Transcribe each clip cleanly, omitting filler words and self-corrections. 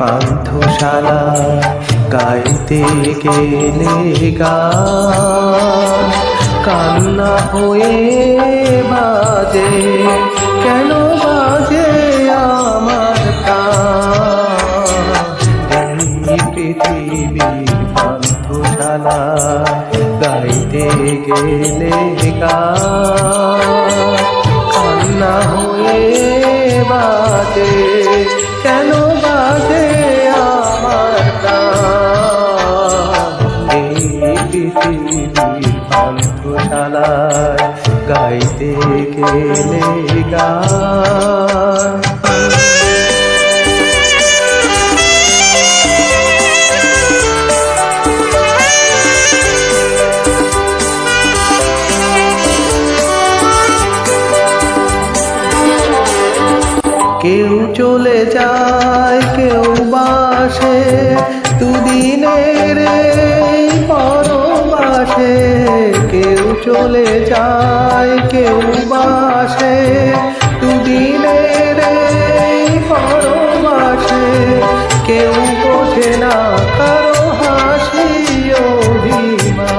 পান্থশালা গাইতে গেলে গান কান্না হয়ে বাজে, কেন বাজে আমার প্রাণ। এই পৃথিবীর পান্থশালা গাইতে গেলে গান কান্না হয়ে বাজে, কেন বাজে আমার প্রাণ। এই পৃথিবীর পান্থশালায় গাইতে গেলে গান। কেউ চলে যায়, কেউ বাসে দুদিনের পরবাসে। কেউ চলে যায়, কেউ বাসে দুদিনের পরবাসে। কেউ বোঝে না কারো হাসি অভিমান।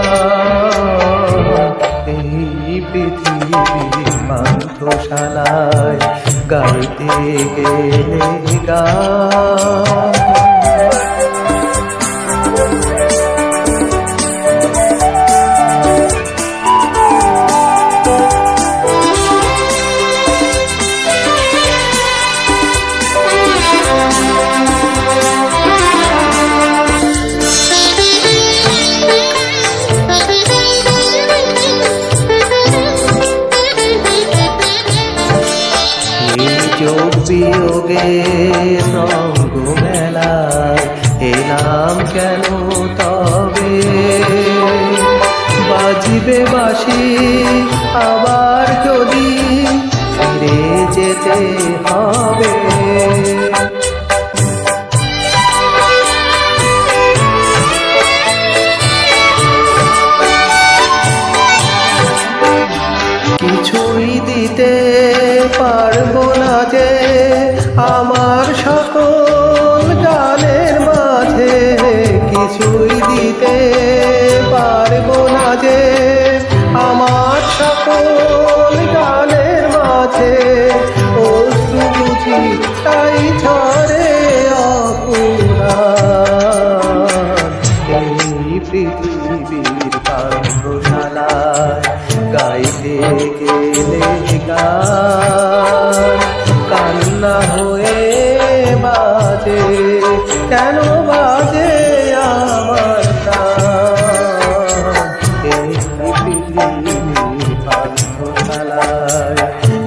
এই পৃথিবীর পান্থশালায় গাইতে গেলে গান। বিয়োগের রঙ্গ মেলায় এলাম কেন তবে? বাজিবে বাঁশি আবার যদি ফিরে যেতে হবে। কিছুই দিতে পারবো না যে আমার সকল গানের মাঝে। কিছুই দিতে পারবো না যে আমার সকল গানের মাঝে। অশ্রু বুঝি তাই ঝরে অপুরাণ। এই পৃথিবীর পান্থশালায় গাইতে গেলে গান কান্না হয়ে বাজে, কেন বাজে আমার প্রাণ। এই পৃথিবীর পান্থশালায়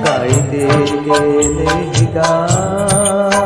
গাইতে গেলে গান।